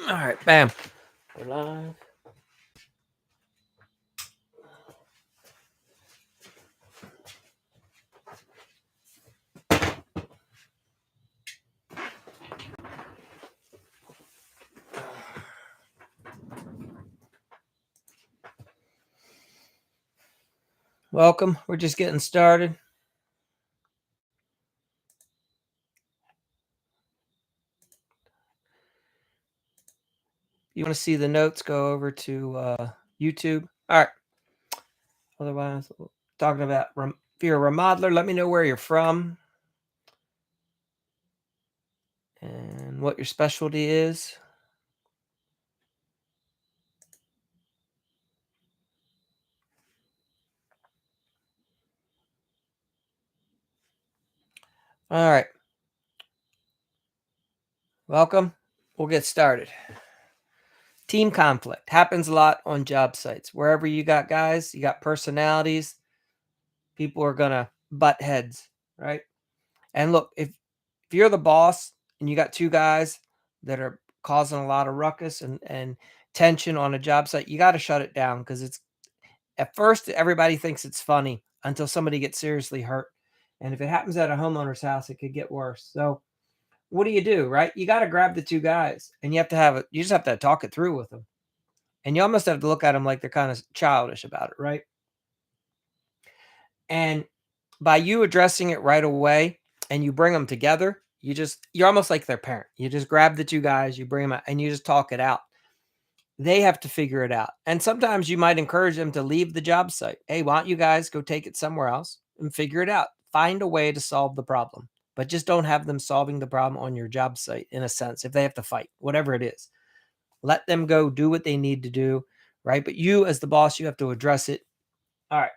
All right, bam. We're live. Welcome. We're just getting started. You want to see the notes, go over to YouTube. All right. Otherwise, talking about if you're a remodeler, let me know where you're from and what your specialty is. All right. Welcome. We'll get started. Team conflict happens a lot on job sites. Wherever you got guys, you got personalities, people are going to butt heads, right? And look, if you're the boss and you got two guys that are causing a lot of ruckus and tension on a job site, you got to shut it down, because it's at first everybody thinks it's funny until somebody gets seriously hurt. And if it happens at a homeowner's house, it could get worse. So what do, right? You got to grab the two guys and you just have to talk it through with them. And you almost have to look at them like they're kind of childish about it, right? And by you addressing it right away and you bring them together, you're almost like their parent. You just grab the two guys, you bring them out, and you just talk it out. They have to figure it out. And sometimes you might encourage them to leave the job site. Hey, why don't you guys go take it somewhere else and figure it out? Find a way to solve the problem, but just don't have them solving the problem on your job site, in a sense. If they have to fight, whatever it is, let them go do what they need to do, right? But you, as the boss, you have to address it. All right.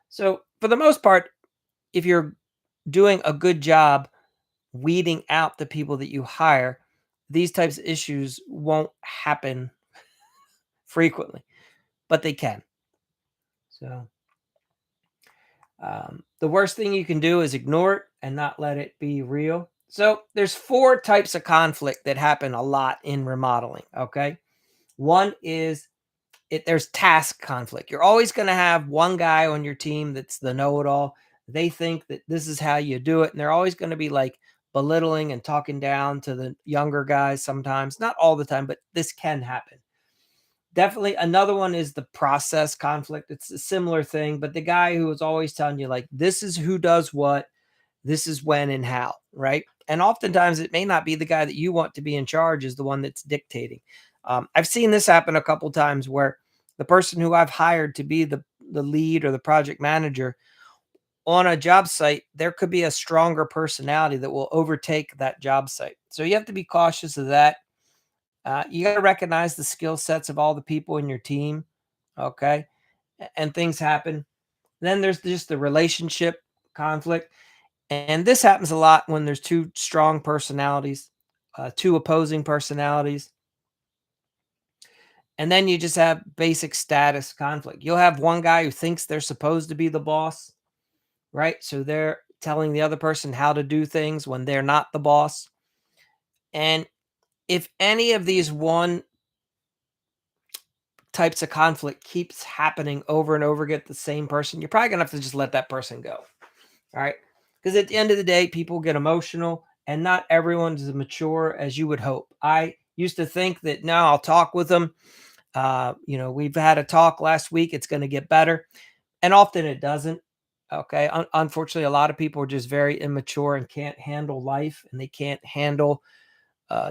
So for the most part, if you're doing a good job weeding out the people that you hire, these types of issues won't happen frequently, but they can. So the worst thing you can do is ignore it and not let it be real. So there's 4 types of conflict that happen a lot in remodeling. Okay. One is there's task conflict. You're always going to have one guy on your team that's the know-it-all. They think that this is how you do it, and they're always going to be like belittling and talking down to the younger guys sometimes. Not all the time, but this can happen. Definitely another one is the process conflict. It's a similar thing, but the guy who is always telling you, like, this is who does what, this is when and how, right? And oftentimes it may not be the guy that you want to be in charge is the one that's dictating. I've seen this happen a couple times where the person who I've hired to be the lead or the project manager on a job site, there could be a stronger personality that will overtake that job site. So you have to be cautious of that. You got to recognize the skill sets of all the people in your team. Okay. And things happen. Then there's just the relationship conflict. And this happens a lot when there's two strong personalities, two opposing personalities. And then you just have basic status conflict. You'll have one guy who thinks they're supposed to be the boss, right? So they're telling the other person how to do things when they're not the boss. And if any of these one types of conflict keeps happening over and over again, the same person, you're probably going to have to just let that person go. All right. Because at the end of the day, people get emotional and not everyone is as mature as you would hope. I used to think that now I'll talk with them. We've had a talk last week. It's going to get better. And often it doesn't. Okay. Unfortunately, a lot of people are just very immature and can't handle life, and they can't handle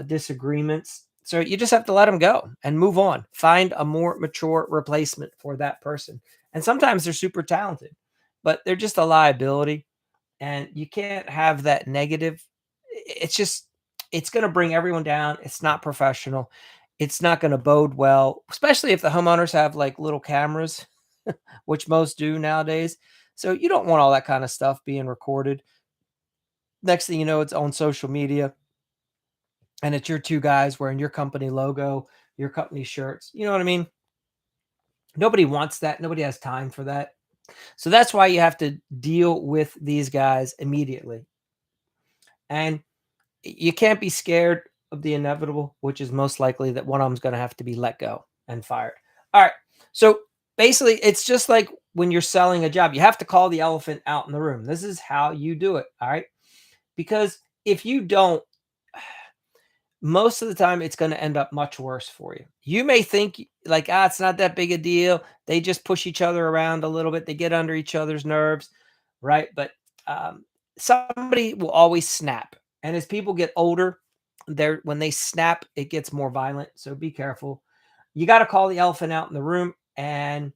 disagreements. So you just have to let them go and move on. Find a more mature replacement for that person. And sometimes they're super talented, but they're just a liability. And you can't have that negative. It's going to bring everyone down. It's not professional. It's not going to bode well, especially if the homeowners have like little cameras, which most do nowadays. So you don't want all that kind of stuff being recorded. Next thing you know, it's on social media and it's your two guys wearing your company logo, your company shirts. You know what I mean? Nobody wants that. Nobody has time for that. So that's why you have to deal with these guys immediately. And you can't be scared of the inevitable, which is most likely that one of them's gonna have to be let go and fired. All right. So basically, it's just like when you're selling a job, you have to call the elephant out in the room. This is how you do it. All right. Because if you don't, most of the time it's going to end up much worse for you. You may think like, it's not that big a deal. They just push each other around a little bit. They get under each other's nerves, right? But um, somebody will always snap. And as people get older, when they snap, it gets more violent. So be careful. You got to call the elephant out in the room, and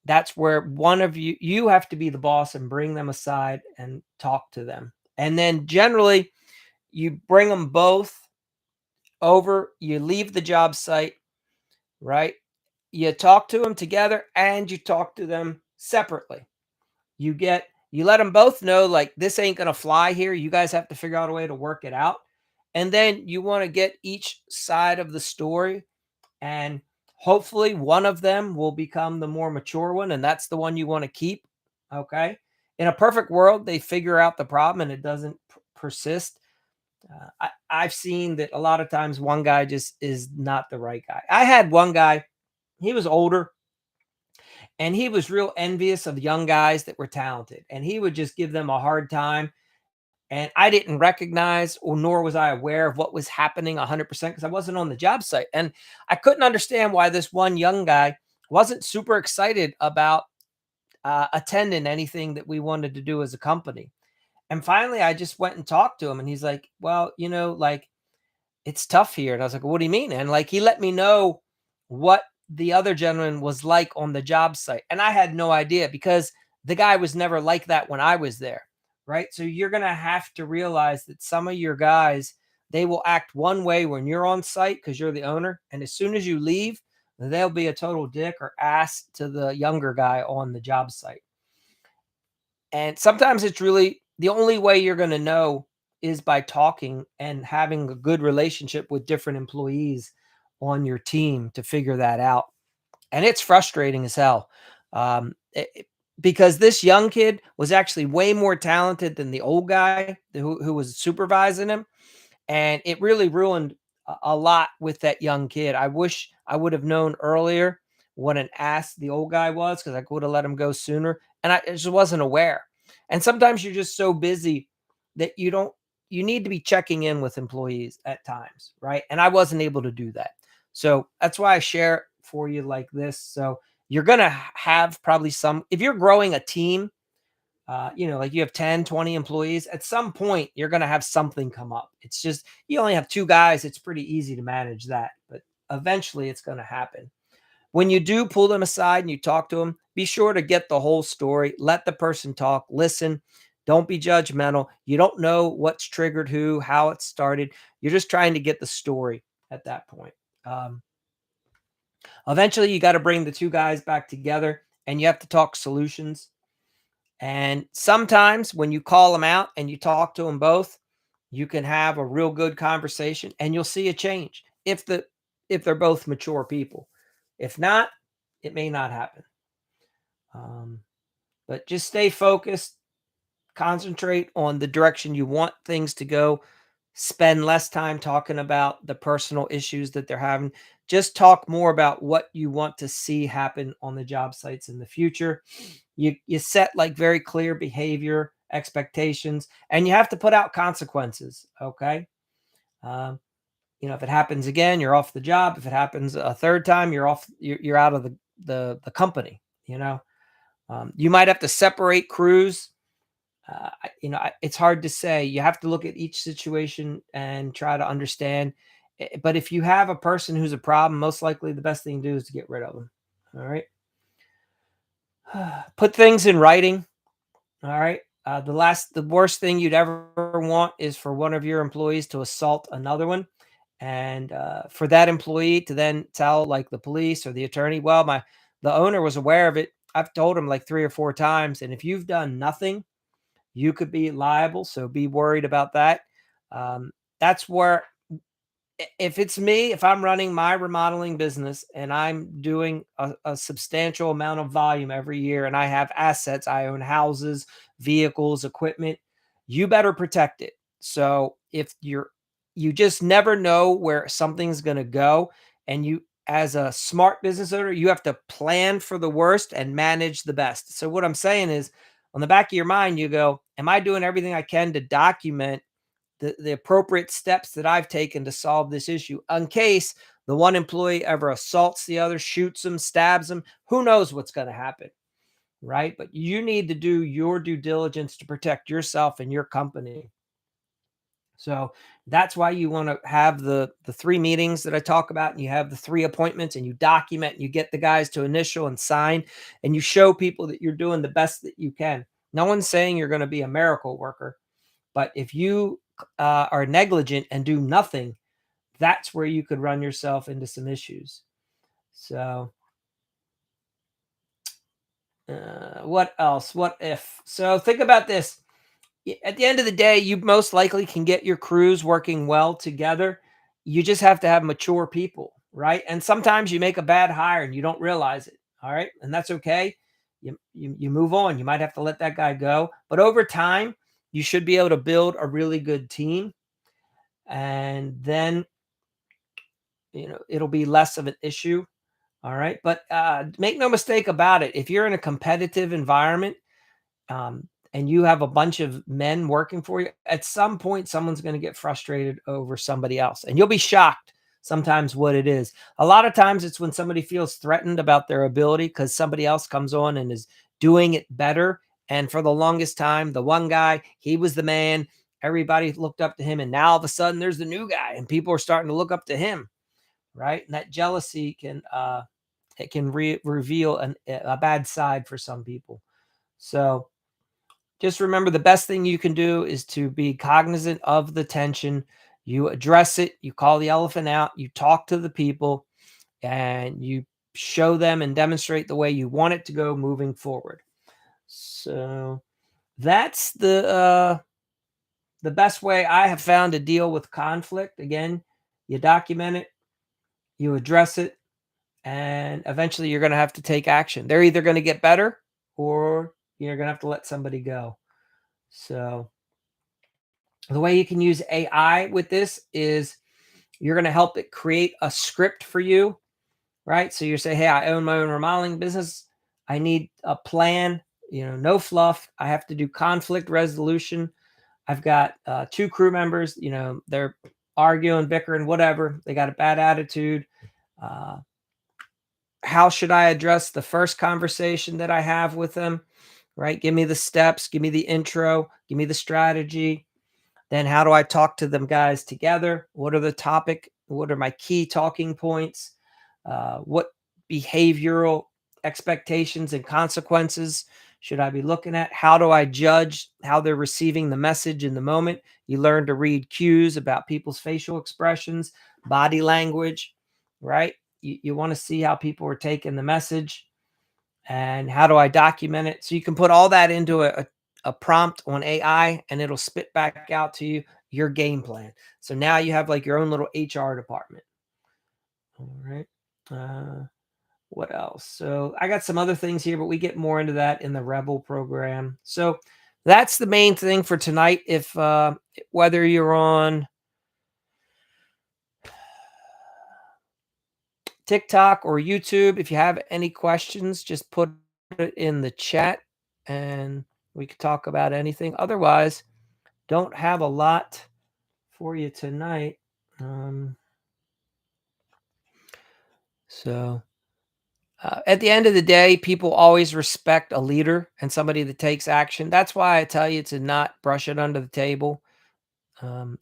that's where one of you have to be the boss and bring them aside and talk to them. And then generally, you bring them both over, you leave the job site, right? You talk to them together and you talk to them separately. You let them both know like this ain't gonna fly here. You guys have to figure out a way to work it out. And then you want to get each side of the story, and hopefully one of them will become the more mature one, and that's the one you want to keep. Okay. In a perfect world, they figure out the problem and it doesn't persist. I've seen that a lot of times one guy just is not the right guy. I had one guy, he was older and he was real envious of young guys that were talented, and he would just give them a hard time. And I didn't recognize, or nor was I aware of what was happening 100% because I wasn't on the job site. And I couldn't understand why this one young guy wasn't super excited about attending anything that we wanted to do as a company. And finally, I just went and talked to him, and he's like, well, like, it's tough here. And I was like, what do you mean? And like, he let me know what the other gentleman was like on the job site. And I had no idea because the guy was never like that when I was there. Right. So you're going to have to realize that some of your guys, they will act one way when you're on site because you're the owner. And as soon as you leave, they'll be a total dick or ass to the younger guy on the job site. And sometimes it's really the only way you're going to know is by talking and having a good relationship with different employees on your team to figure that out. And it's frustrating as hell, because this young kid was actually way more talented than the old guy who was supervising him, and it really ruined a lot with that young kid. I wish I would have known earlier what an ass the old guy was because I would have let him go sooner, and I just wasn't aware. And sometimes you're just so busy that you need to be checking in with employees at times, right? And I wasn't able to do that. So that's why I share it for you like this. So you're going to have probably some, if you're growing a team, like you have 10, 20 employees, at some point you're going to have something come up. It's just, you only have two guys. It's pretty easy to manage that, but eventually it's going to happen. When you do pull them aside and you talk to them, be sure to get the whole story. Let the person talk, listen. Don't be judgmental. You don't know what's triggered who, how it started. You're just trying to get the story at that point. Um, Eventually, you got to bring the two guys back together and you have to talk solutions. And sometimes when you call them out and you talk to them both, you can have a real good conversation and you'll see a change if they're both mature people. If not, it may not happen. Um, but just stay focused, concentrate on the direction you want things to go. Spend less time talking about the personal issues that they're having. Just talk more about what you want to see happen on the job sites in the future. You set like very clear behavior expectations, and you have to put out consequences. Okay. Um, if it happens again, you're off the job. If it happens a third time, you're off. You're out of the company. You might have to separate crews. It's hard to say. You have to look at each situation and try to understand. But if you have a person who's a problem, most likely the best thing to do is to get rid of them. All right. Put things in writing. All right. The worst thing you'd ever want is for one of your employees to assault another one, and for that employee to then tell like the police or the attorney, well, the owner was aware of it. I've told him like 3 or 4 times, and if you've done nothing, you could be liable. So be worried about that. That's where, if it's me, if I'm running my remodeling business and I'm doing a substantial amount of volume every year and I have assets, I own houses, vehicles, equipment, you better protect it. So if you just never know where something's going to go. And you, as a smart business owner, you have to plan for the worst and manage the best. So what I'm saying is, on the back of your mind, you go, am I doing everything I can to document the appropriate steps that I've taken to solve this issue in case the one employee ever assaults the other, shoots him, stabs him? Who knows what's going to happen, right? But you need to do your due diligence to protect yourself and your company. So that's why you want to have the three meetings that I talk about, and you have the three appointments, and you document, and you get the guys to initial and sign, and you show people that you're doing the best that you can. No one's saying you're going to be a miracle worker, but if you are negligent and do nothing, that's where you could run yourself into some issues. So what else? What if? So think about this. At the end of the day, you most likely can get your crews working well together. You just have to have mature people, right? And sometimes you make a bad hire and you don't realize it. All right. And that's okay. You move on. You might have to let that guy go. But over time, you should be able to build a really good team. And then, it'll be less of an issue. All right. But make no mistake about it. If you're in a competitive environment, and you have a bunch of men working for you, at some point, someone's going to get frustrated over somebody else. And you'll be shocked sometimes what it is. A lot of times it's when somebody feels threatened about their ability because somebody else comes on and is doing it better. And for the longest time, the one guy, he was the man. Everybody looked up to him. And now all of a sudden there's the new guy and people are starting to look up to him. Right. And that jealousy can reveal a bad side for some people. So just remember, the best thing you can do is to be cognizant of the tension. You address it, you call the elephant out, you talk to the people, and you show them and demonstrate the way you want it to go moving forward. So that's the best way I have found to deal with conflict. Again, you document it, you address it, and eventually you're going to have to take action. They're either going to get better or you're going to have to let somebody go. So the way you can use AI with this is you're going to help it create a script for you, right? So you say, hey, I own my own remodeling business. I need a plan, no fluff. I have to do conflict resolution. I've got two crew members, they're arguing, bickering, whatever. They got a bad attitude. Uh, how should I address the first conversation that I have with them, right? Give me the steps, give me the intro, give me the strategy. Then how do I talk to them guys together? What are the topic? What are my key talking points? What behavioral expectations and consequences should I be looking at? How do I judge how they're receiving the message in the moment? You learn to read cues about people's facial expressions, body language, right? You want to see how people are taking the message. And how do I document it? So you can put all that into a prompt on AI and it'll spit back out to you your game plan. So now you have like your own little HR department. All right. What else? So I got some other things here, but we get more into that in the Rebel program. So that's the main thing for tonight. If whether you're on TikTok or YouTube, if you have any questions, just put it in the chat and we could talk about anything. Otherwise, don't have a lot for you tonight. So at the end of the day, people always respect a leader and somebody that takes action. That's why I tell you to not brush it under the table.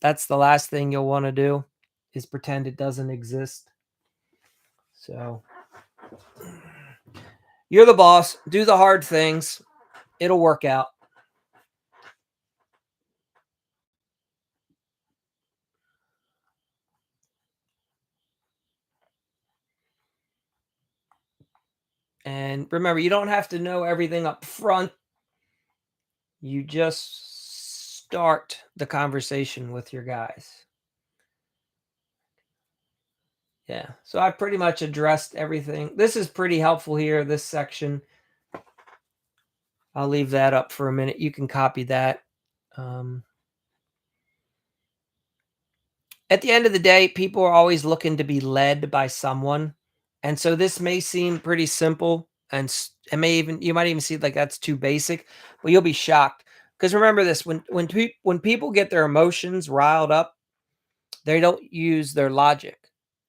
That's the last thing you'll want to do is pretend it doesn't exist. So you're the boss. Do the hard things. It'll work out. And remember, you don't have to know everything up front. You just start the conversation with your guys. Yeah. So I pretty much addressed everything. This is pretty helpful here, this section. I'll leave that up for a minute. You can copy that. Um, At the end of the day, people are always looking to be led by someone, and so this may seem pretty simple, and may even you might even see like that's too basic, but you'll be shocked because remember this: when people get their emotions riled up, they don't use their logic,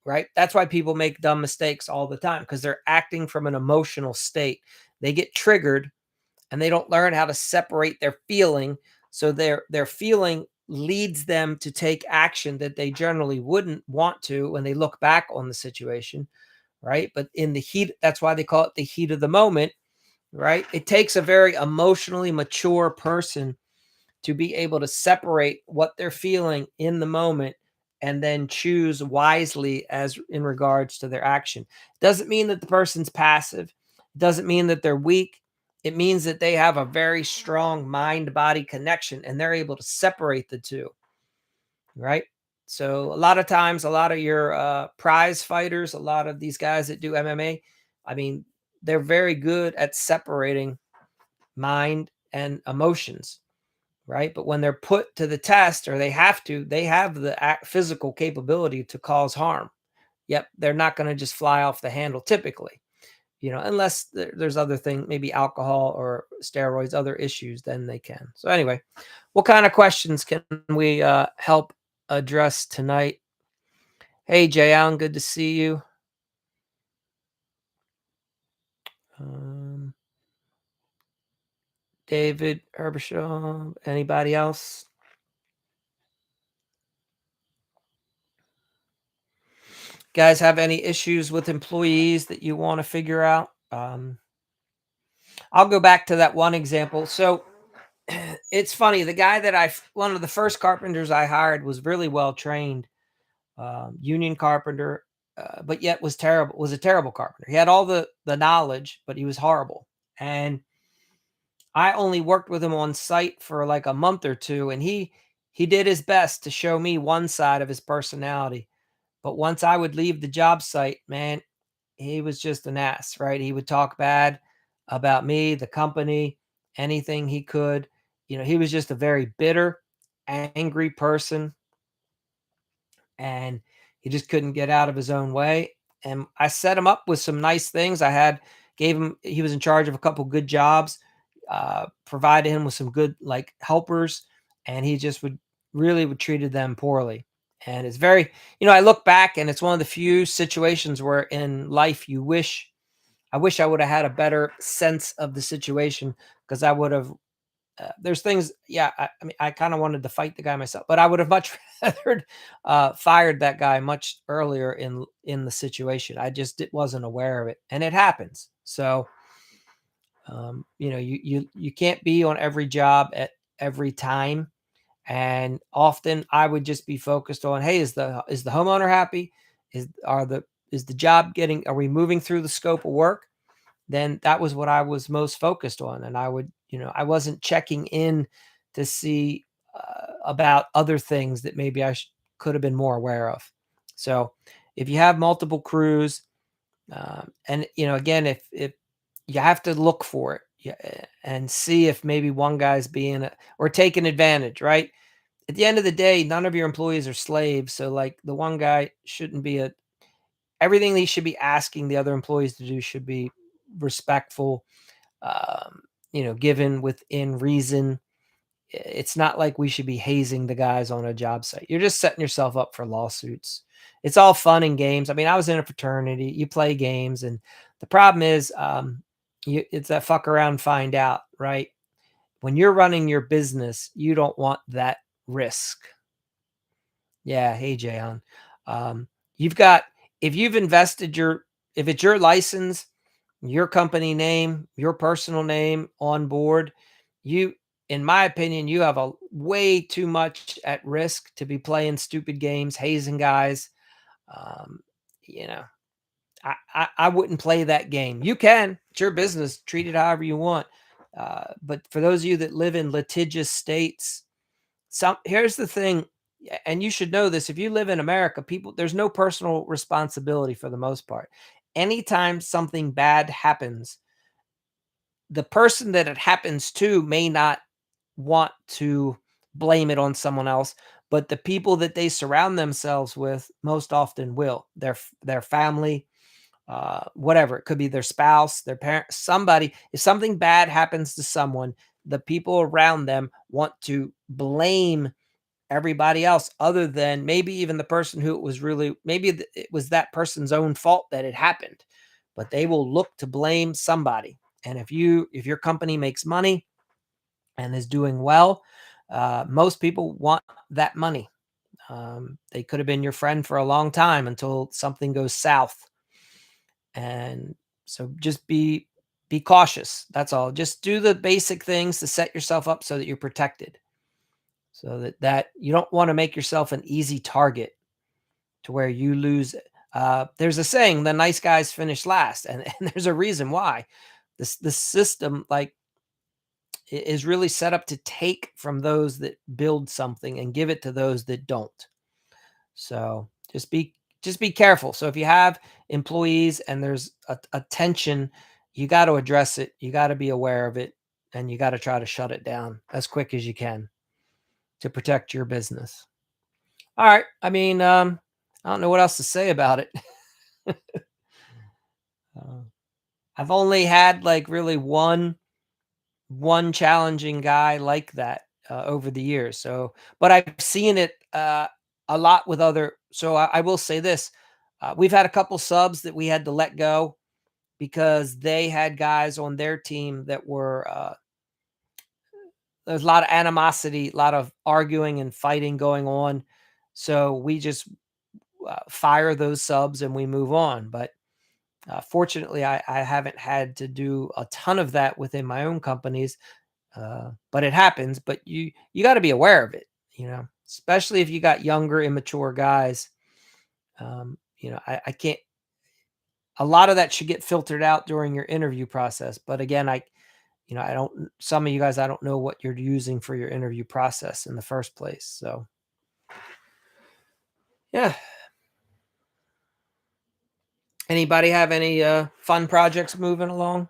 right? That's why people make dumb mistakes all the time because they're acting from an emotional state. They get triggered and they don't learn how to separate their feeling, so their feeling leads them to take action that they generally wouldn't want to when they look back on the situation, right? But in the heat, that's why they call it the heat of the moment, right? It takes a very emotionally mature person to be able to separate what they're feeling in the moment and then choose wisely as in regards to their action. Doesn't mean that the person's passive, doesn't mean that they're weak. It means that they have a very strong mind body connection and they're able to separate the two, right? So a lot of times, a lot of your prize fighters, a lot of these guys that do MMA, I mean, they're very good at separating mind and emotions, right? But when they're put to the test or they have the physical capability to cause harm. Yep, they're not going to just fly off the handle typically, unless there's other thing, maybe alcohol or steroids, other issues, then they can. So anyway, what kind of questions can we help address tonight? Hey, Jay Allen, good to see you. Um, David Herbishaw, anybody else? Guys have any issues with employees that you want to figure out? I'll go back to that one example. So it's funny. The guy that one of the first carpenters I hired was really well trained, union carpenter, but yet was a terrible carpenter. He had all the knowledge, but he was horrible. And I only worked with him on site for like a month or two, and he did his best to show me one side of his personality. But once I would leave the job site, man, he was just an ass, right? He would talk bad about me, the company, anything he could. He was just a very bitter, angry person, and he just couldn't get out of his own way. And I set him up with some nice things. Gave him, he was in charge of a couple good jobs, provided him with some good like helpers, and he just would treated them poorly. And it's very, I look back and it's one of the few situations where in life I wish I would have had a better sense of the situation because I would have. There's things, yeah. I mean, I kind of wanted to fight the guy myself, but I would have much rather fired that guy much earlier in the situation. I just wasn't aware of it, and it happens. So, you can't be on every job at every time, and often I would just be focused on, hey, is the homeowner happy? Is the job getting? Are we moving through the scope of work? Then that was what I was most focused on. And I wasn't checking in to see about other things that maybe could have been more aware of. So if you have multiple crews, and again, if you have to look for it, yeah, and see if maybe one guy's being or taking advantage, right? At the end of the day, none of your employees are slaves. So like the one guy shouldn't be everything they should be asking the other employees to do should be respectful, given within reason. It's not like we should be hazing the guys on a job site. You're just setting yourself up for lawsuits. It's all fun and games. I mean, I was in a fraternity. You play games, and the problem is, it's that fuck around, and find out, right? When you're running your business, you don't want that risk. Yeah. Hey, Jayon. You've got if you've invested if it's your license, your company name, your personal name on board, you in my opinion, you have a way too much at risk to be playing stupid games, hazing guys. Um, you know, I wouldn't play that game. You can, it's your business, treat it however you want. But for those of you that live in litigious states, here's the thing, and you should know this. If you live in America, there's no personal responsibility for the most part. Anytime something bad happens, the person that it happens to may not want to blame it on someone else, but the people that they surround themselves with most often will. Their family, whatever. It could be their spouse, their parent, somebody. If something bad happens to someone, the people around them want to blame everybody else other than maybe even the person who it was really maybe it was that person's own fault that it happened, but they will look to blame somebody. And if your company makes money and is doing well, most people want that money. They could have been your friend for a long time until something goes south. And so just be cautious. That's all. Just do the basic things to set yourself up so that you're protected. So that you don't want to make yourself an easy target to where you lose. There's a saying, the nice guys finish last, and there's a reason why. The system like is really set up to take from those that build something and give it to those that don't. So just be careful. So if you have employees and there's a tension, you got to address it. You got to be aware of it, and you got to try to shut it down as quick as you can to protect your business. All right. I mean, I don't know what else to say about it. Uh, I've only had like really one challenging guy like that over the years. So, but I've seen it a lot with other. So I will say this: we've had a couple subs that we had to let go because they had guys on their team that were there's a lot of animosity, a lot of arguing and fighting going on. So we just fire those subs and we move on. But fortunately, I haven't had to do a ton of that within my own companies, but it happens. But you got to be aware of it, especially if you got younger, immature guys. I can't. A lot of that should get filtered out during your interview process. But again, I don't. Some of you guys, I don't know what you're using for your interview process in the first place. So yeah. Anybody have any fun projects moving along?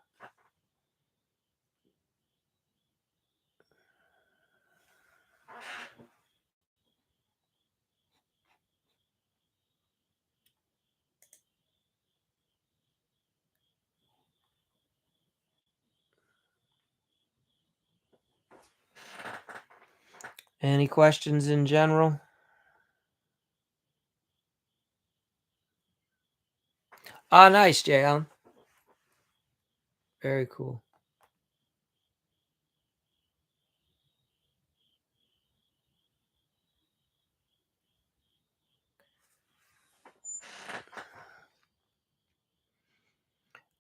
Any questions in general? Ah, nice, Jay Allen. Very cool.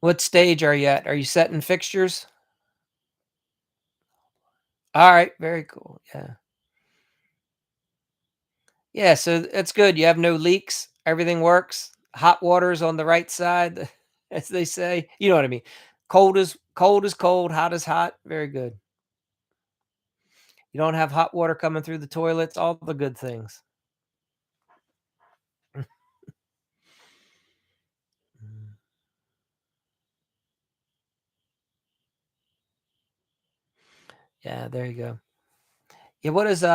What stage are you at? Are you setting fixtures? All right, very cool. Yeah. Yeah, so that's good. You have no leaks. Everything works. Hot water's on the right side, as they say. You know what I mean? Cold is cold, hot is hot. Very good. You don't have hot water coming through the toilets, all the good things. Mm. Yeah, there you go. Yeah, what is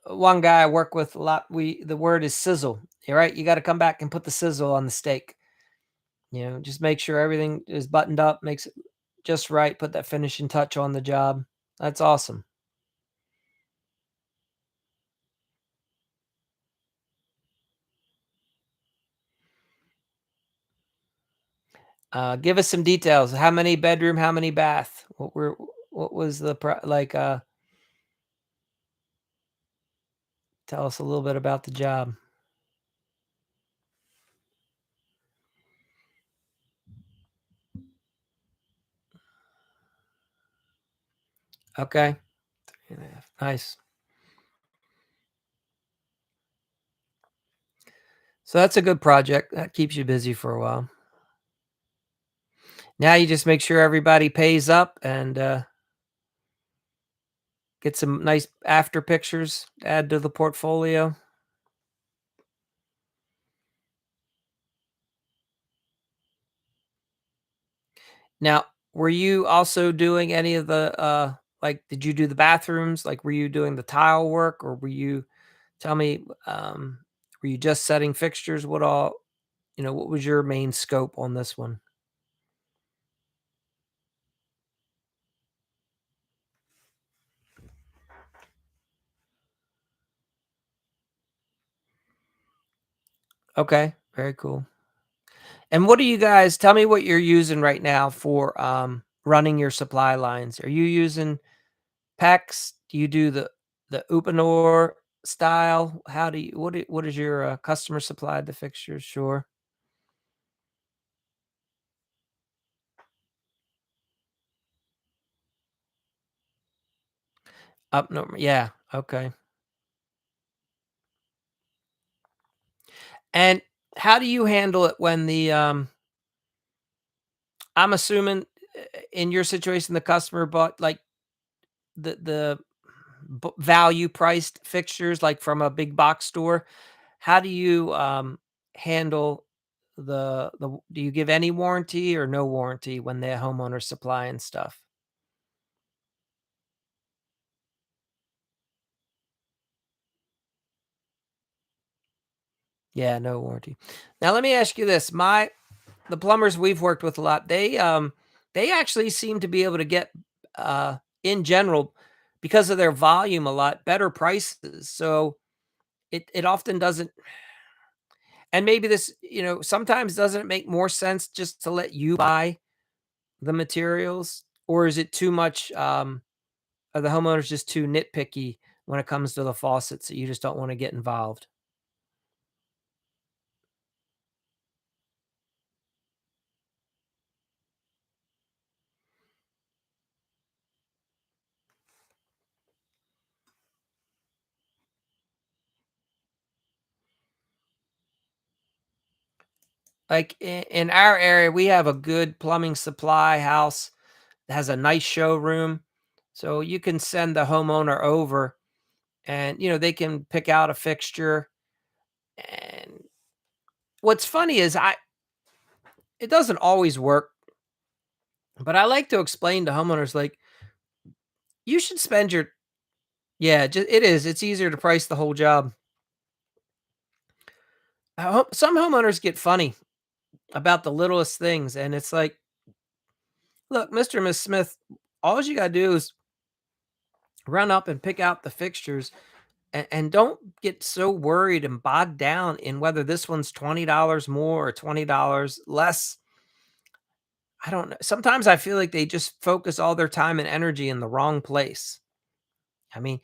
one guy I work with a lot, the word is sizzle. You're right. You got to come back and put the sizzle on the steak. Just make sure everything is buttoned up, makes it just right, put that finishing touch on the job. That's awesome. Give us some details. How many bedroom, how many bath? What was the tell us a little bit about the job. Okay. 3.5. Nice. So that's a good project. That keeps you busy for a while. Now you just make sure everybody pays up and get some nice after pictures to add to the portfolio. Now, were you also doing any of the Like, did you do the bathrooms? Like, were you doing the tile work, or tell me, were you just setting fixtures? What was your main scope on this one? Okay, very cool. And what do you guys tell me what you're using right now for, running your supply lines? Are you using PEX? Do you do the Uponor style? How do you what is your, customer supplied the fixtures? Sure. Up norm yeah, okay. And how do you handle it when I'm assuming, in your situation, the customer bought, like, the value priced fixtures, like, from a big box store. How do you, handle do you give any warranty or no warranty when the homeowner's supplying stuff? Yeah, no warranty. Now let me ask you this, the plumbers we've worked with a lot, they actually seem to be able to get, in general, because of their volume, a lot better prices. So it often doesn't, and maybe this, sometimes doesn't it make more sense just to let you buy the materials, or is it too much, are the homeowners just too nitpicky when it comes to the faucets that you just don't wanna get involved? Like, in our area, we have a good plumbing supply house that has a nice showroom, so you can send the homeowner over and, they can pick out a fixture, and what's funny is it doesn't always work, but I like to explain to homeowners, like, you should spend your yeah, it is, it's easier to price the whole job. Some homeowners get funny about the littlest things, and it's like, "Look, Mr. and Miss Smith, all you gotta do is run up and pick out the fixtures, and don't get so worried and bogged down in whether this one's $20 more or $20 less." I don't know. Sometimes I feel like they just focus all their time and energy in the wrong place. I mean,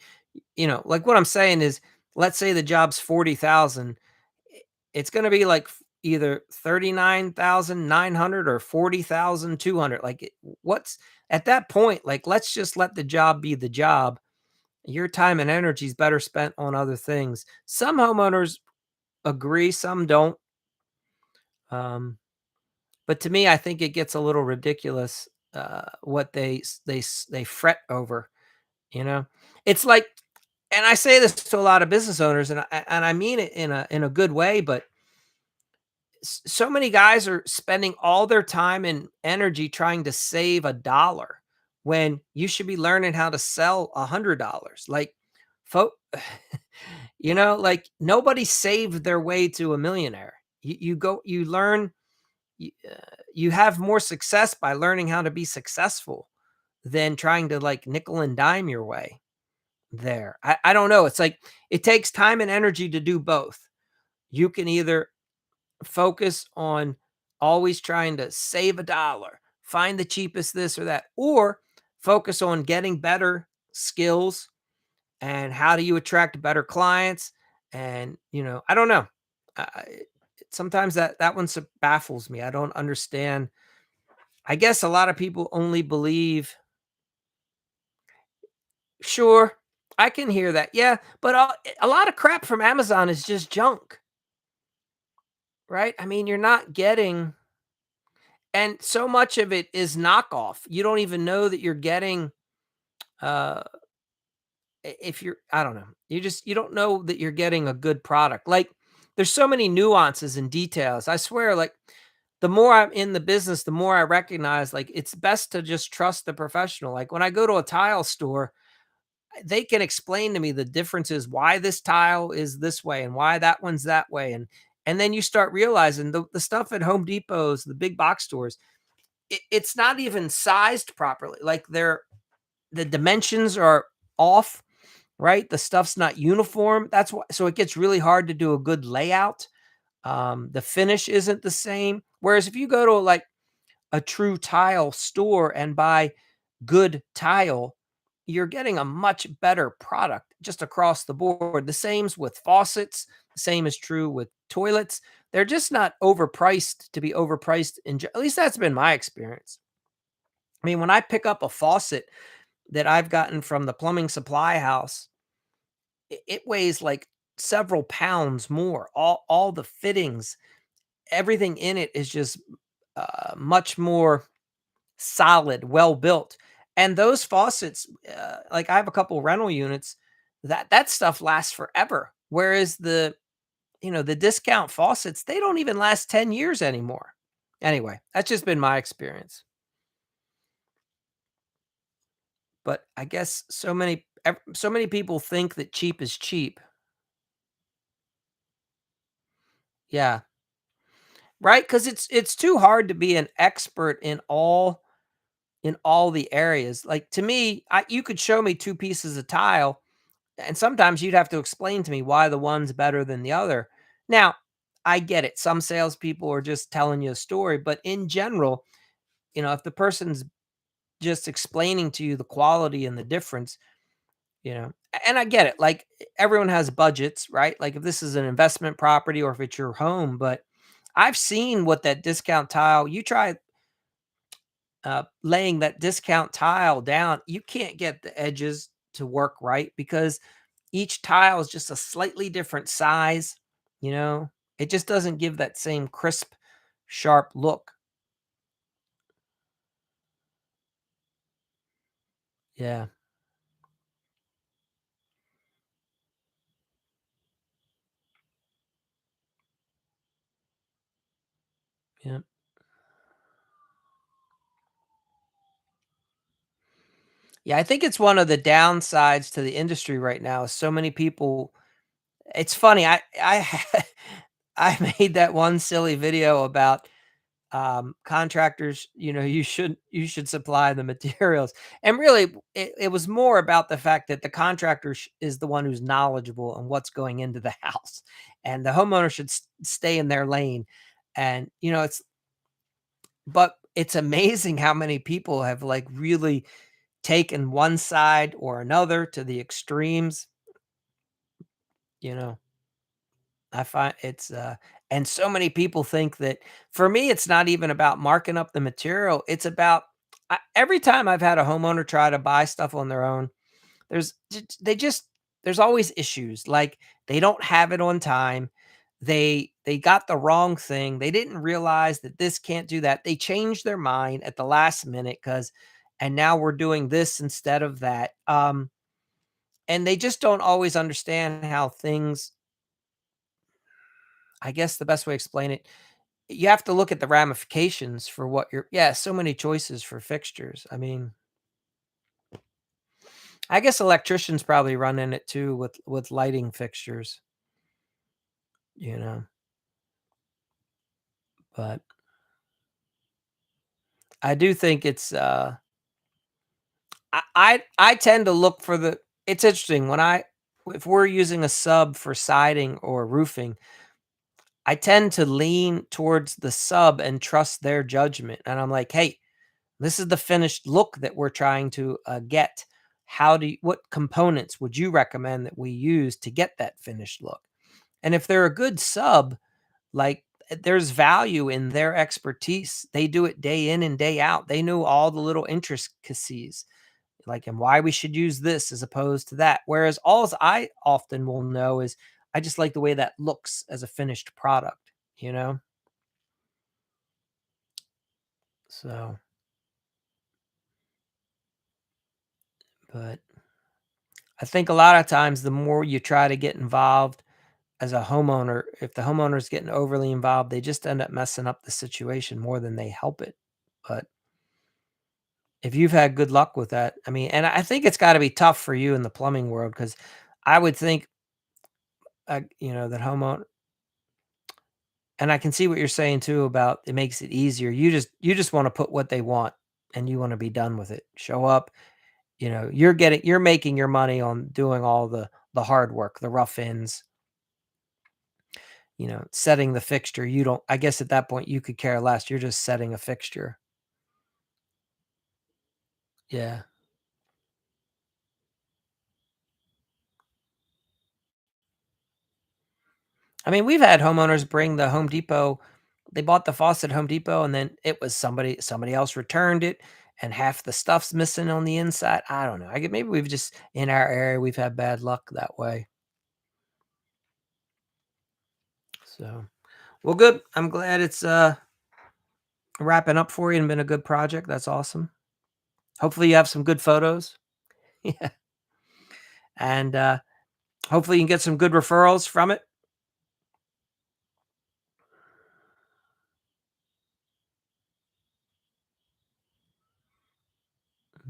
like what I'm saying is, let's say the job's 40,000, it's going to be like either 39,900 or 40,200. Like, what's at that point, like, let's just let the job be the job. Your time and energy is better spent on other things. Some homeowners agree, some don't. Um, but to me, I think it gets a little ridiculous, what they fret over. You know, it's like, and I say this to a lot of business owners, and I mean it in a good way, but so many guys are spending all their time and energy trying to save a dollar when you should be learning how to sell $100. Like, folk, like, nobody saved their way to a millionaire. You learn, you have more success by learning how to be successful than trying to, like, nickel and dime your way there. I don't know. It's like it takes time and energy to do both. You can either focus on always trying to save a dollar, find the cheapest this or that, or focus on getting better skills and how do you attract better clients. And, I don't know. Sometimes that one baffles me. I don't understand. I guess a lot of people only believe, sure, I can hear that. Yeah, but a lot of crap from Amazon is just junk, right? I mean, you're not getting, and so much of it is knockoff. You don't even know that you're getting, uh if you're, I don't know. You don't know that you're getting a good product. Like, there's so many nuances and details. I swear, like, the more I'm in the business, the more I recognize, like, it's best to just trust the professional. Like, when I go to a tile store, they can explain to me the differences, why this tile is this way and why that one's that way, and then you start realizing the stuff at Home Depots, the big box stores, it's not even sized properly. Like, the dimensions are off, right? The stuff's not uniform. That's why, so it gets really hard to do a good layout. The finish isn't the same. Whereas if you go to like a true tile store and buy good tile, you're getting a much better product just across the board. The same's with faucets. The same is true with toilets. They're just not overpriced to be overpriced. At least that's been my experience. I mean, when I pick up a faucet that I've gotten from the plumbing supply house, it weighs like several pounds more. All the fittings, everything in it is just much more solid, well built. And those faucets, like I have a couple rental units, that stuff lasts forever. Whereas the discount faucets, they don't even last 10 years anymore. Anyway, that's just been my experience. But I guess so many people think that cheap is cheap. Yeah. Right? Because it's too hard to be an expert in all the areas. Like, to me, you could show me 2 pieces of tile, and sometimes you'd have to explain to me why the one's better than the other. Now, I get it. Some salespeople are just telling you a story, but in general, if the person's just explaining to you the quality and the difference, and I get it. Like, everyone has budgets, right? Like, if this is an investment property or if it's your home, but I've seen what that discount tile, you try laying that discount tile down, you can't get the edges to work right because each tile is just a slightly different size, you know? It just doesn't give that same crisp, sharp look. Yeah, yeah. Yeah, I think it's one of the downsides to the industry right now is so many people. It's funny, I made that one silly video about contractors, you should supply the materials. And really, it was more about the fact that the contractor is the one who's knowledgeable on what's going into the house, and the homeowner should stay in their lane. And it's amazing how many people have like really taken one side or another to the extremes. You know, I find and so many people think that, for me, it's not even about marking up the material. It's about, every time I've had a homeowner try to buy stuff on their own, there's j- they just there's always issues. Like, they don't have it on time. They got the wrong thing. They didn't realize that this can't do that. They changed their mind at the last minute and now we're doing this instead of that. And they just don't always understand how things. I guess the best way to explain it, you have to look at the ramifications for what you're. Yeah, so many choices for fixtures. I mean, I guess electricians probably run in it too with lighting fixtures, you know, but I do think I tend to look for it's interesting when if we're using a sub for siding or roofing, I tend to lean towards the sub and trust their judgment. And I'm like, "Hey, this is the finished look that we're trying to get. What components would you recommend that we use to get that finished look?" And if they're a good sub, like, there's value in their expertise. They do it day in and day out. They know all the little intricacies, like, and why we should use this as opposed to that. Whereas alls I often will know is, I just like the way that looks as a finished product, you know? So, but I think a lot of times the more you try to get involved, as a homeowner, if the homeowner's getting overly involved, they just end up messing up the situation more than they help it. But if you've had good luck with that, I mean, and I think it's gotta be tough for you in the plumbing world because I would think, that homeowner and I can see what you're saying too about it makes it easier. You just wanna put what they want, and you wanna be done with it. Show up, you're making your money on doing all the hard work, the rough ends, setting the fixture. You don't I guess at that point, you could care less. You're just setting a fixture. Yeah. I mean, we've had homeowners bring the Home Depot they bought the faucet at Home Depot, and then it was somebody else returned it, and half the stuff's missing on the inside. I don't know. I get maybe we've just in our area, we've had bad luck that way. So, well, good. I'm glad it's, wrapping up for you and been a good project. That's awesome. Hopefully, you have some good photos. Yeah, and, hopefully, you can get some good referrals from it.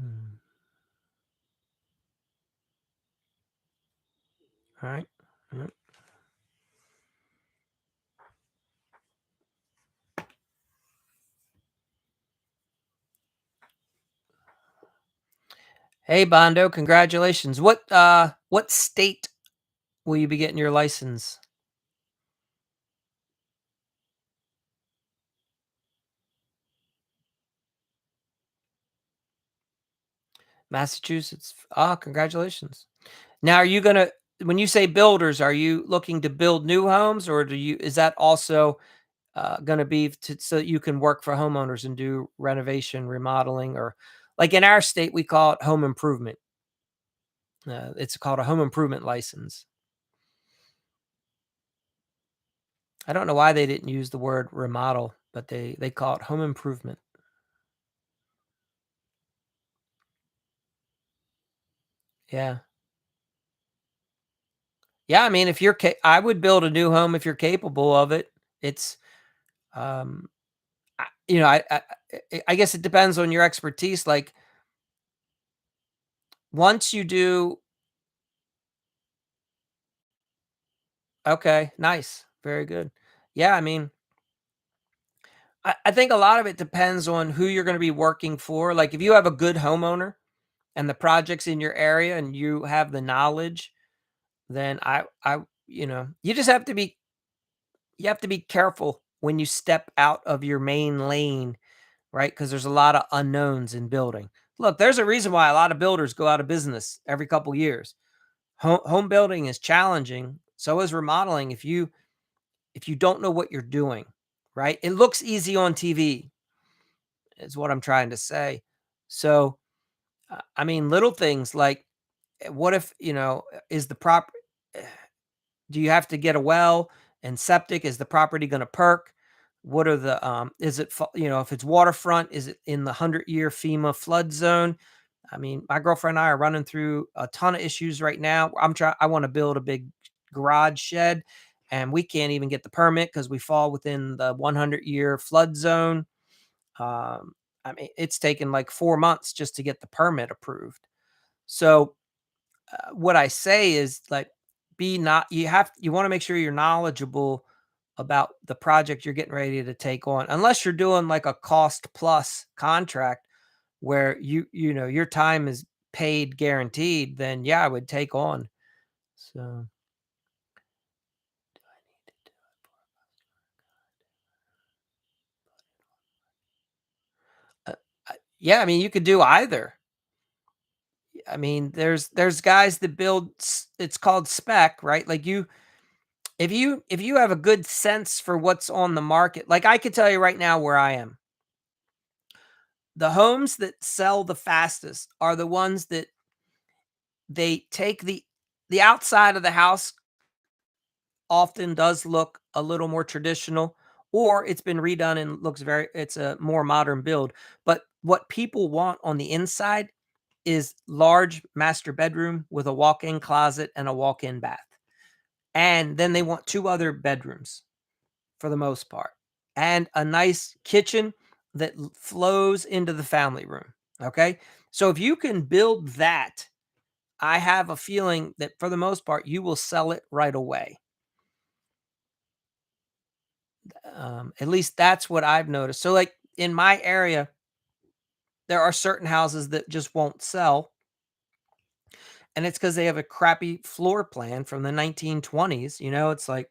Mm, alright. Yep. Hey, Bondo, congratulations. What state will you be getting your license? Massachusetts. Ah, congratulations. Now, are you gonna when you say builders, are you looking to build new homes, or is that also, gonna be so that you can work for homeowners and do renovation, remodeling, or like in our state, we call it home improvement. It's called a home improvement license. I don't know why they didn't use the word remodel, but they call it home improvement. Yeah. Yeah, I mean, if I would build a new home if you're capable of it. It's, um, I guess it depends on your expertise. Like once you do, okay, nice, very good. Yeah, I mean, I think a lot of it depends on who you're going to be working for. Like if you have a good homeowner and the projects in your area and you have the knowledge, then you just have to be careful when you step out of your main lane, right? Because there's a lot of unknowns in building. Look, there's a reason why a lot of builders go out of business every couple years. Home building is challenging. So is remodeling. If you don't know what you're doing, right? It looks easy on TV, is what I'm trying to say. So, I mean, little things like what if, is the prop do you have to get a well and septic? Is the property going to perk? What are the is it if it's waterfront, is it in the 100-year FEMA flood zone? I mean, my girlfriend and I are running through a ton of issues right now. I want to build a big garage shed and we can't even get the permit because we fall within the 100-year flood zone. Um, I mean, it's taken like 4 months just to get the permit approved. So what I say is like be not you want to make sure you're knowledgeable about the project you're getting ready to take on. Unless you're doing like a cost plus contract where your time is paid guaranteed, then yeah, I would take on. So uh, yeah, I mean you could do either. I mean, there's guys that build it's called spec, right? Like if you have a good sense for what's on the market, like I could tell you right now where I am. The homes that sell the fastest are the ones that they take the outside of the house often does look a little more traditional, or it's been redone and looks it's a more modern build. But what people want on the inside is large master bedroom with a walk-in closet and a walk-in bath. and then they want 2 other bedrooms for the most part, and a nice kitchen that flows into the family room, okay? So if you can build that, I have a feeling that for the most part, you will sell it right away. At least that's what I've noticed. So, like, in my area, there are certain houses that just won't sell, and it's because they have a crappy floor plan from the 1920s. It's like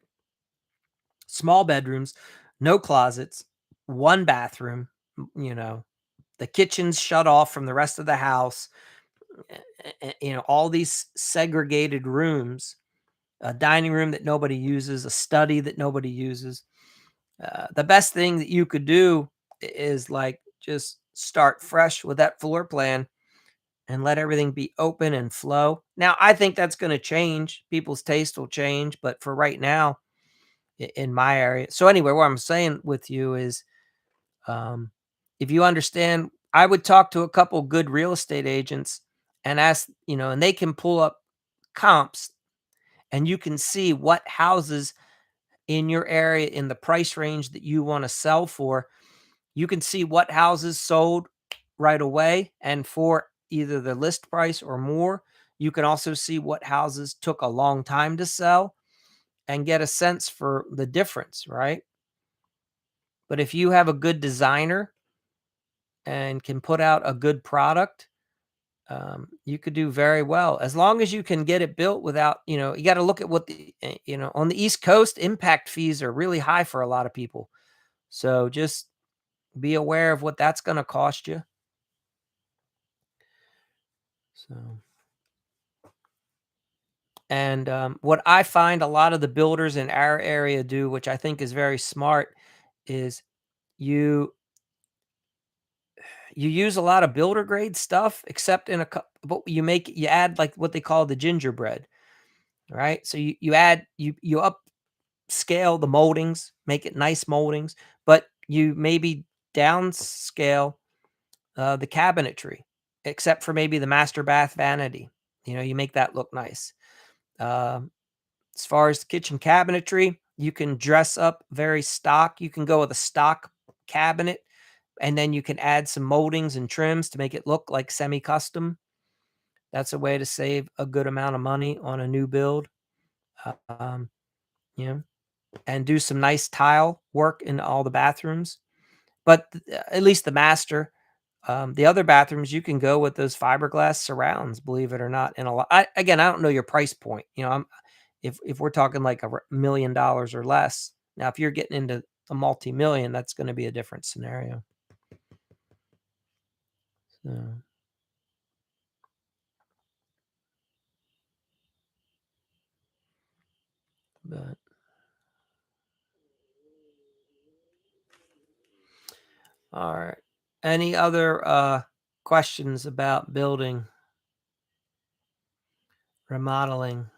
small bedrooms, no closets, 1 bathroom, the kitchen's shut off from the rest of the house, all these segregated rooms, a dining room that nobody uses, a study that nobody uses. The best thing that you could do is like just start fresh with that floor plan and let everything be open and flow. Now, I think that's going to change. People's taste will change, but for right now, in my area. So anyway, what I'm saying with you is, um, if you understand, I would talk to a couple good real estate agents and ask, and they can pull up comps, and you can see what houses in your area in the price range that you want to sell for. You can see what houses sold right away and for either the list price or more. You can also see what houses took a long time to sell and get a sense for the difference, right? But if you have a good designer and can put out a good product, you could do very well as long as you can get it built without, you got to look at what on the East Coast, impact fees are really high for a lot of people. So just be aware of what that's going to cost you. So, and what I find a lot of the builders in our area do, which I think is very smart, is you you use a lot of builder grade stuff, except but you add like what they call the gingerbread, right? So you upscale the moldings, make it nice moldings, but you maybe downscale the cabinetry, except for maybe the master bath vanity. You make that look nice. Um, as far as the kitchen cabinetry, you can dress up very stock. You can go with a stock cabinet, and then you can add some moldings and trims to make it look like semi-custom. That's a way to save a good amount of money on a new build. Um, you know, and do some nice tile work in all the bathrooms. But at least the master, the other bathrooms, you can go with those fiberglass surrounds, believe it or not. And again, I don't know your price point. If we're talking like $1 million or less. Now, if you're getting into a multi-million, that's going to be a different scenario. So, but all right. Any other questions about building, remodeling?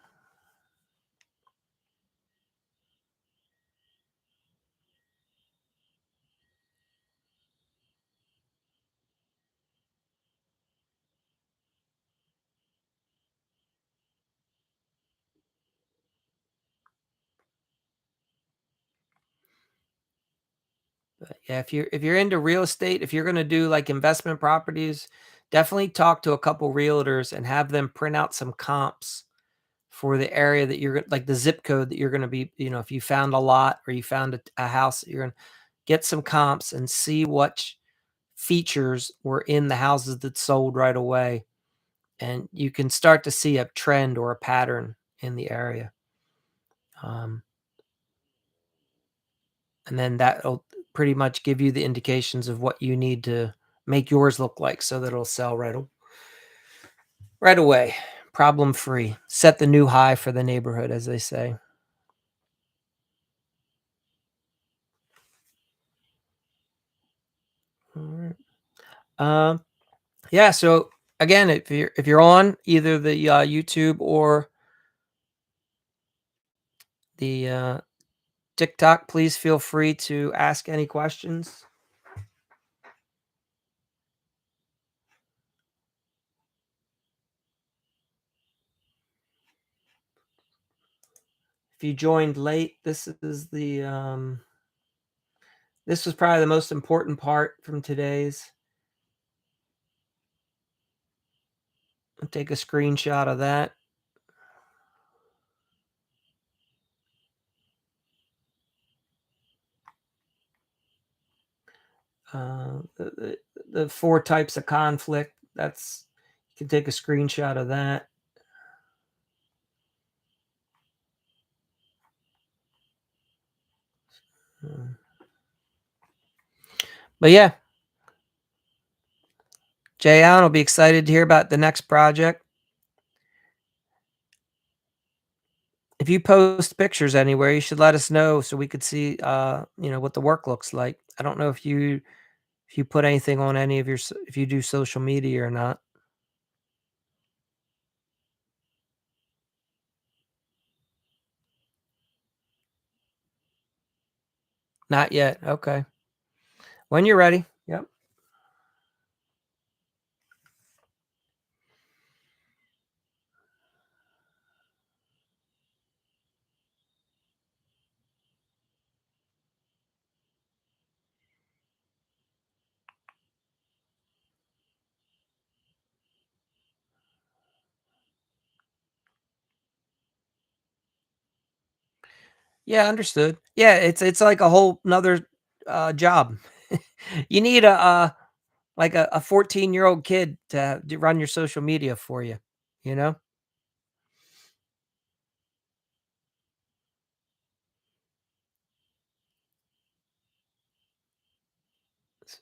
But yeah, if you're into real estate, if you're going to do like investment properties, definitely talk to a couple realtors and have them print out some comps for the area that like the zip code that you're going to be, if you found a lot or you found a house that you're going to get some comps and see what features were in the houses that sold right away. And you can start to see a trend or a pattern in the area. Um, and then that'll pretty much give you the indications of what you need to make yours look like so that it'll sell right away, problem free. Set the new high for the neighborhood, as they say. All right. Yeah. So again, if you're on either the YouTube or the TikTok, please feel free to ask any questions. If you joined late, this was probably the most important part from today's. I'll take a screenshot of that. The 4 types of conflict, that's you can take a screenshot of that. Mm. But yeah, Jay Allen will be excited to hear about the next project. If you post pictures anywhere, you should let us know so we could see, what the work looks like. I don't know if you put anything on any of if you do social media or not. Not yet. Okay. When you're ready. Yep. Yeah, understood. Yeah, it's like a whole 'nother, job. You need like a 14-year-old kid to run your social media for you, you know?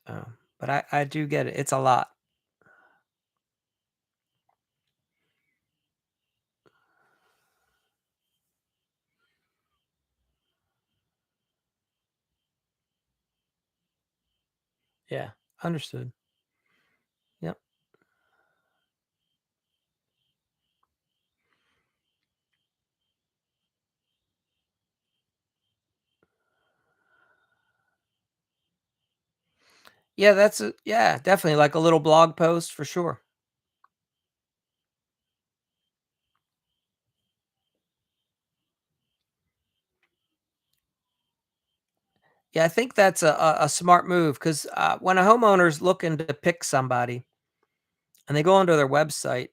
So, but I do get it. It's a lot. Yeah, understood. Yep. Yeah, yeah, definitely like a little blog post for sure. Yeah, I think that's a smart move 'cause, when a homeowner's looking to pick somebody and they go onto their website,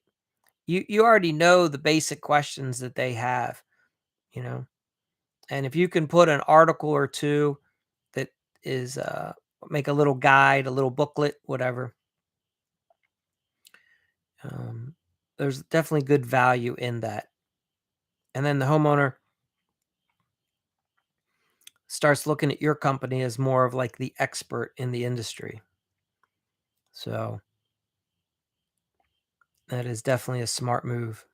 you already know the basic questions that they have, you know? And if you can put an article or 2 that is, make a little guide, a little booklet, whatever, um, there's definitely good value in that. And then the homeowner starts looking at your company as more of like the expert in the industry. So that is definitely a smart move.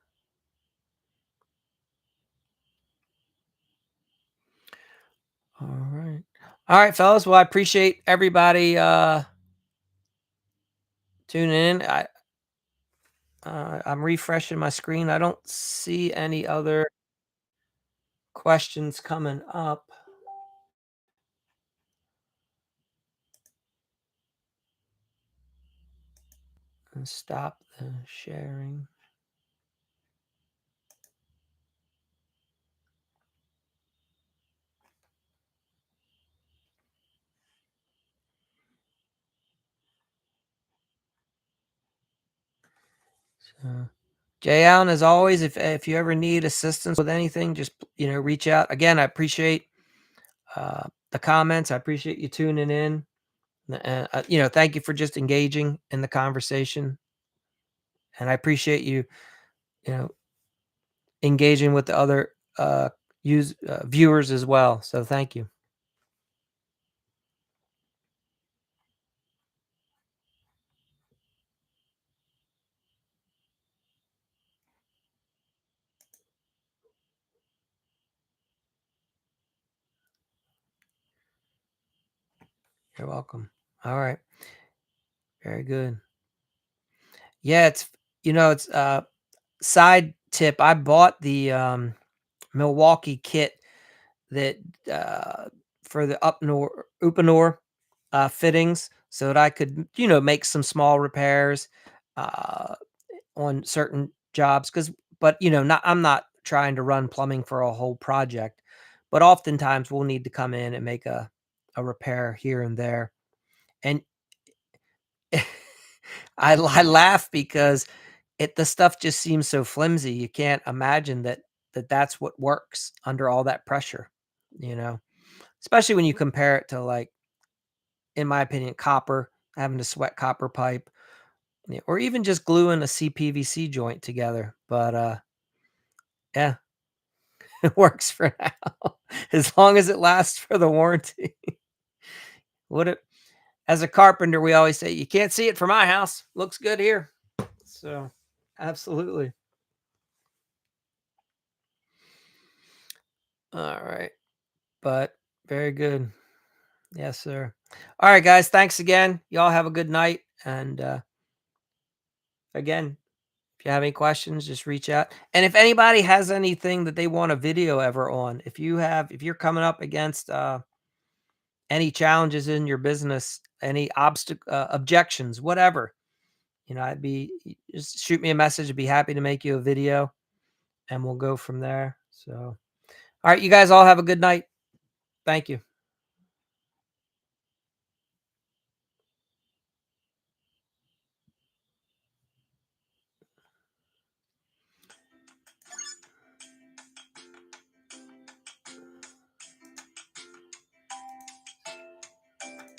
All right. All right, fellas. Well, I appreciate everybody tuning in. I'm refreshing my screen. I don't see any other questions coming up. And stop the sharing. So, Jay Allen, as always, if you ever need assistance with anything, just reach out. Again, I appreciate the comments. I appreciate you tuning in. Thank you for just engaging in the conversation, and I appreciate you, you know, engaging with the other use viewers as well. So thank you. You're welcome. All right, very good. Yeah, it's side tip. I bought the Milwaukee kit that uh, for the Upanor fittings, so that I could make some small repairs uh, on certain jobs. Because, but not I'm not trying to run plumbing for a whole project, but oftentimes we'll need to come in and make a repair here and there. And I laugh because the stuff just seems so flimsy. You can't imagine that's what works under all that pressure, you know? Especially when you compare it to, like, in my opinion, copper, having to sweat copper pipe, yeah, or even just gluing a CPVC joint together. But, yeah, it works for now as long as it lasts for the warranty. What it As a carpenter, we always say, "You can't see it from my house. Looks good here." So, absolutely. Alright, but very good. Yes, sir. Alright, guys, thanks again. Y'all have a good night, and, again, if you have any questions, just reach out. And if anybody has anything that they want a video ever on, if you're coming up against, any challenges in your business, any objections, whatever, just shoot me a message. I'd be happy to make you a video, and we'll go from there. So, all right, you guys all have a good night. Thank you.